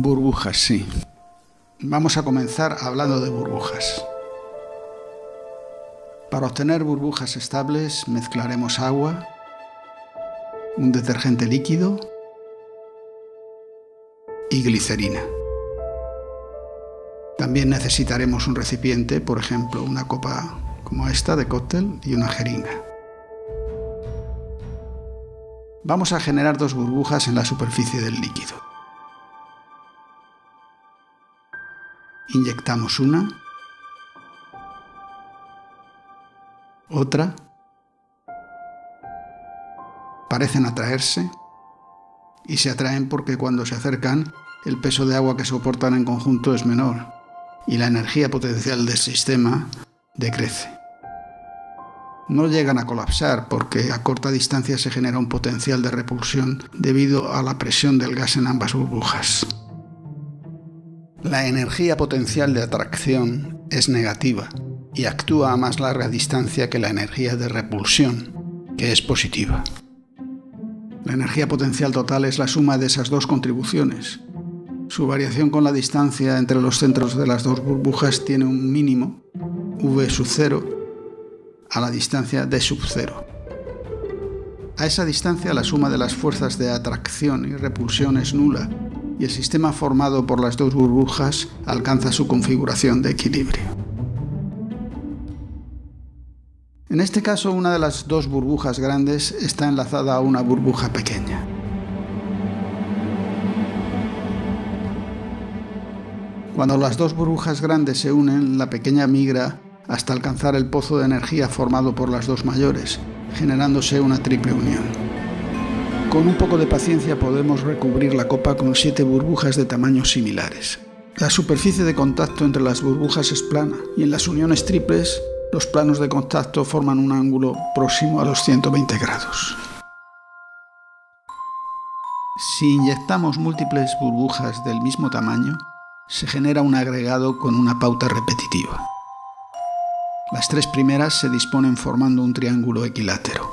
Burbujas, sí. Vamos a comenzar hablando de burbujas. Para obtener burbujas estables mezclaremos agua, un detergente líquido y glicerina. También necesitaremos un recipiente, por ejemplo, una copa como esta de cóctel y una jeringa. Vamos a generar 2 burbujas en la superficie del líquido. Inyectamos una, otra, parecen atraerse y se atraen porque cuando se acercan el peso de agua que soportan en conjunto es menor y la energía potencial del sistema decrece. No llegan a colapsar porque a corta distancia se genera un potencial de repulsión debido a la presión del gas en ambas burbujas. La energía potencial de atracción es negativa y actúa a más larga distancia que la energía de repulsión, que es positiva. La energía potencial total es la suma de esas 2 contribuciones. Su variación con la distancia entre los centros de las 2 burbujas tiene un mínimo, V sub 0, a la distancia D sub 0. A esa distancia la suma de las fuerzas de atracción y repulsión es nula y el sistema formado por las 2 burbujas alcanza su configuración de equilibrio. En este caso, una de las 2 burbujas grandes está enlazada a una burbuja pequeña. Cuando las 2 burbujas grandes se unen, la pequeña migra hasta alcanzar el pozo de energía formado por las 2 mayores, generándose una triple unión. Con un poco de paciencia podemos recubrir la copa con 7 burbujas de tamaños similares. La superficie de contacto entre las burbujas es plana y en las uniones triples los planos de contacto forman un ángulo próximo a los 120 grados. Si inyectamos múltiples burbujas del mismo tamaño, se genera un agregado con una pauta repetitiva. Las 3 primeras se disponen formando un triángulo equilátero.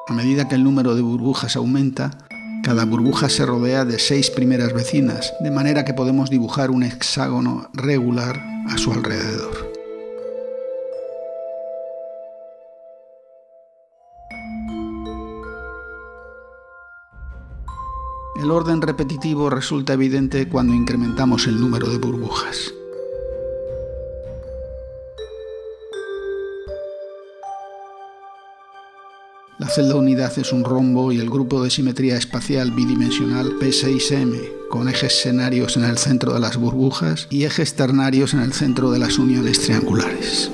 A medida que el número de burbujas aumenta, cada burbuja se rodea de 6 primeras vecinas, de manera que podemos dibujar un hexágono regular a su alrededor. El orden repetitivo resulta evidente cuando incrementamos el número de burbujas. La celda unidad es un rombo y el grupo de simetría espacial bidimensional P6M, con ejes senarios en el centro de las burbujas y ejes ternarios en el centro de las uniones triangulares.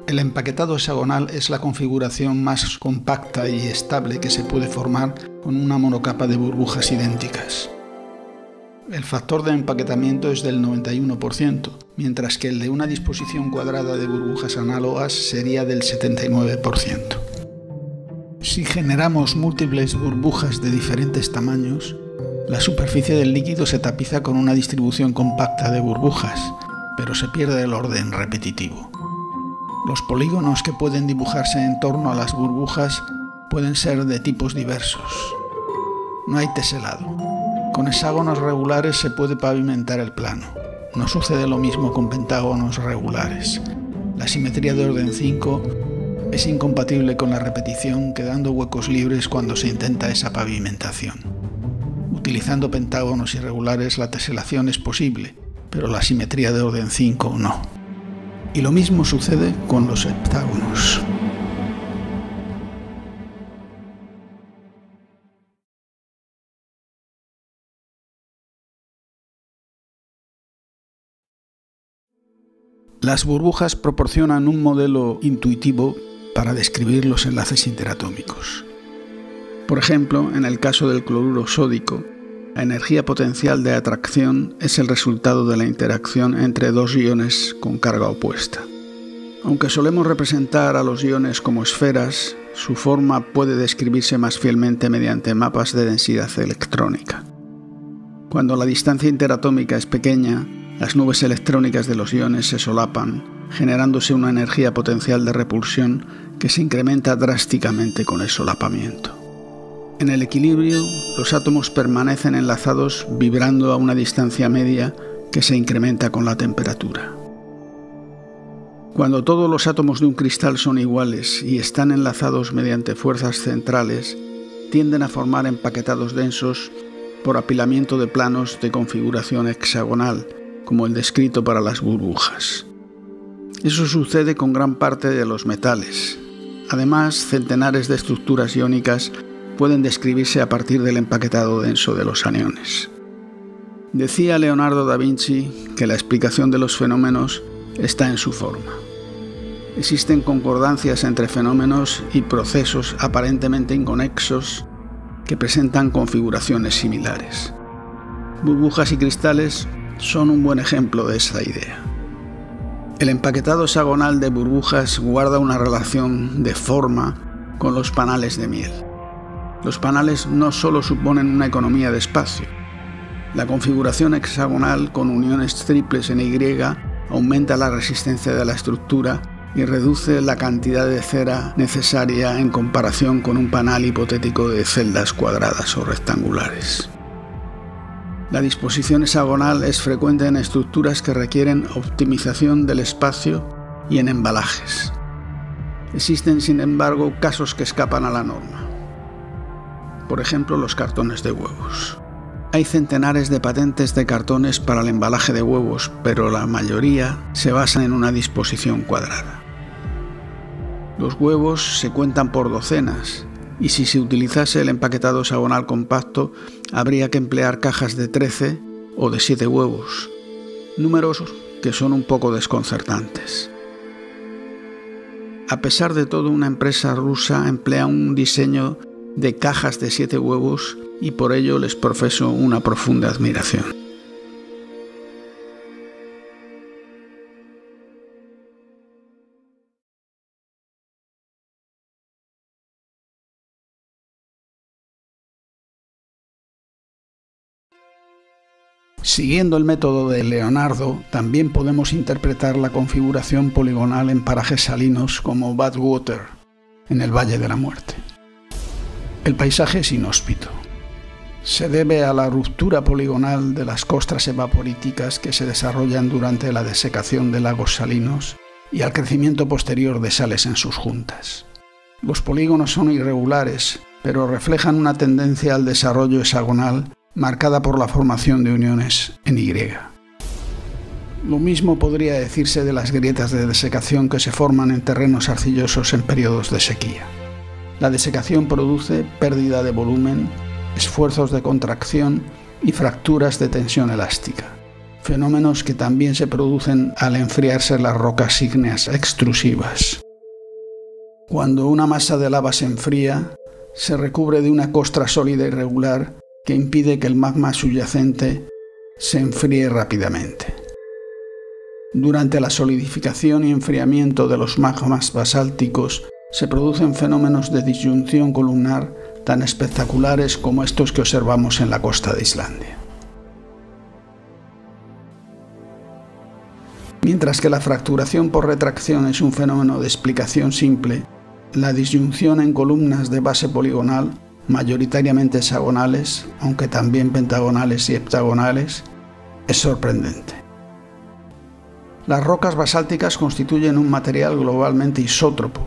El empaquetado hexagonal es la configuración más compacta y estable que se puede formar con una monocapa de burbujas idénticas. El factor de empaquetamiento es del 91%, mientras que el de una disposición cuadrada de burbujas análogas sería del 79%. Si generamos múltiples burbujas de diferentes tamaños, la superficie del líquido se tapiza con una distribución compacta de burbujas, pero se pierde el orden repetitivo. Los polígonos que pueden dibujarse en torno a las burbujas pueden ser de tipos diversos. No hay teselado. Con hexágonos regulares se puede pavimentar el plano. No sucede lo mismo con pentágonos regulares. La simetría de orden 5 es incompatible con la repetición, quedando huecos libres cuando se intenta esa pavimentación. Utilizando pentágonos irregulares la teselación es posible, pero la simetría de orden 5 no. Y lo mismo sucede con los heptágonos. Las burbujas proporcionan un modelo intuitivo para describir los enlaces interatómicos. Por ejemplo, en el caso del cloruro sódico, la energía potencial de atracción es el resultado de la interacción entre 2 iones con carga opuesta. Aunque solemos representar a los iones como esferas, su forma puede describirse más fielmente mediante mapas de densidad electrónica. Cuando la distancia interatómica es pequeña, las nubes electrónicas de los iones se solapan, generándose una energía potencial de repulsión que se incrementa drásticamente con el solapamiento. En el equilibrio, los átomos permanecen enlazados vibrando a una distancia media que se incrementa con la temperatura. Cuando todos los átomos de un cristal son iguales y están enlazados mediante fuerzas centrales, tienden a formar empaquetados densos por apilamiento de planos de configuración hexagonal, como el descrito para las burbujas. Eso sucede con gran parte de los metales. Además, centenares de estructuras iónicas pueden describirse a partir del empaquetado denso de los aniones. Decía Leonardo da Vinci que la explicación de los fenómenos está en su forma. Existen concordancias entre fenómenos y procesos aparentemente inconexos que presentan configuraciones similares. Burbujas y cristales son un buen ejemplo de esa idea. El empaquetado hexagonal de burbujas guarda una relación de forma con los panales de miel. Los panales no solo suponen una economía de espacio. La configuración hexagonal con uniones triples en Y aumenta la resistencia de la estructura y reduce la cantidad de cera necesaria en comparación con un panal hipotético de celdas cuadradas o rectangulares. La disposición hexagonal es frecuente en estructuras que requieren optimización del espacio y en embalajes. Existen, sin embargo, casos que escapan a la norma. Por ejemplo, los cartones de huevos. Hay centenares de patentes de cartones para el embalaje de huevos, pero la mayoría se basan en una disposición cuadrada. Los huevos se cuentan por docenas, y si se utilizase el empaquetado hexagonal compacto, habría que emplear cajas de 13 o de 7 huevos, números que son un poco desconcertantes. A pesar de todo, una empresa rusa emplea un diseño de cajas de 7 huevos y por ello les profeso una profunda admiración. Siguiendo el método de Leonardo, también podemos interpretar la configuración poligonal en parajes salinos como Badwater, en el Valle de la Muerte. El paisaje es inhóspito. Se debe a la ruptura poligonal de las costras evaporíticas que se desarrollan durante la desecación de lagos salinos y al crecimiento posterior de sales en sus juntas. Los polígonos son irregulares, pero reflejan una tendencia al desarrollo hexagonal marcada por la formación de uniones en Y. Lo mismo podría decirse de las grietas de desecación que se forman en terrenos arcillosos en periodos de sequía. La desecación produce pérdida de volumen, esfuerzos de contracción y fracturas de tensión elástica, fenómenos que también se producen al enfriarse las rocas ígneas extrusivas. Cuando una masa de lava se enfría, se recubre de una costra sólida y regular que impide que el magma subyacente se enfríe rápidamente. Durante la solidificación y enfriamiento de los magmas basálticos se producen fenómenos de disyunción columnar tan espectaculares como estos que observamos en la costa de Islandia. Mientras que la fracturación por retracción es un fenómeno de explicación simple, la disyunción en columnas de base poligonal, mayoritariamente hexagonales, aunque también pentagonales y heptagonales, es sorprendente. Las rocas basálticas constituyen un material globalmente isótropo.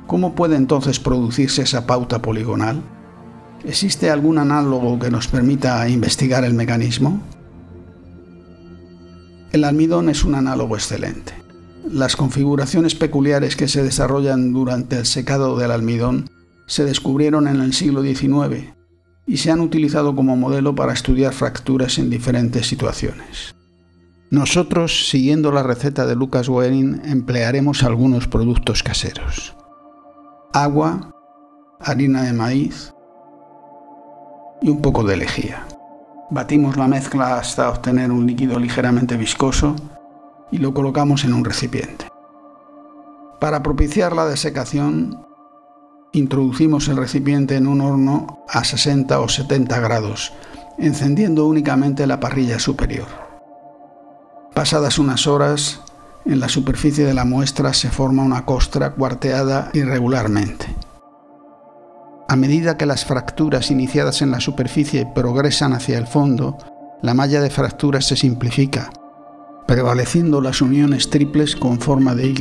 ¿Cómo puede entonces producirse esa pauta poligonal? ¿Existe algún análogo que nos permita investigar el mecanismo? El almidón es un análogo excelente. Las configuraciones peculiares que se desarrollan durante el secado del almidón se descubrieron en el siglo XIX y se han utilizado como modelo para estudiar fracturas en diferentes situaciones. Nosotros, siguiendo la receta de Lucas Wehring, emplearemos algunos productos caseros: agua, harina de maíz y un poco de lejía. Batimos la mezcla hasta obtener un líquido ligeramente viscoso y lo colocamos en un recipiente. Para propiciar la desecación, introducimos el recipiente en un horno a 60 o 70 grados, encendiendo únicamente la parrilla superior. Pasadas unas horas, en la superficie de la muestra se forma una costra cuarteada irregularmente. A medida que las fracturas iniciadas en la superficie progresan hacia el fondo, la malla de fracturas se simplifica, prevaleciendo las uniones triples con forma de Y.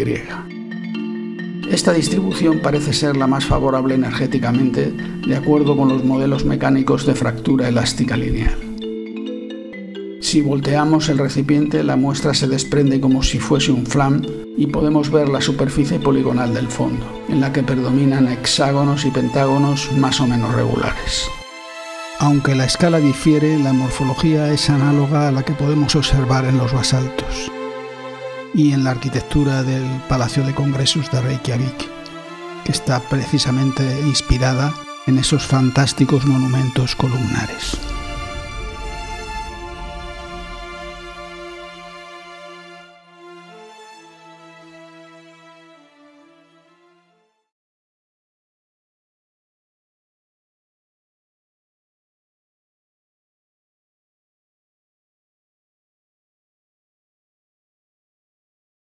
Esta distribución parece ser la más favorable energéticamente, de acuerdo con los modelos mecánicos de fractura elástica lineal. Si volteamos el recipiente, la muestra se desprende como si fuese un flan y podemos ver la superficie poligonal del fondo, en la que predominan hexágonos y pentágonos más o menos regulares. Aunque la escala difiere, la morfología es análoga a la que podemos observar en los basaltos y en la arquitectura del Palacio de Congresos de Reykjavik, que está precisamente inspirada en esos fantásticos monumentos columnares.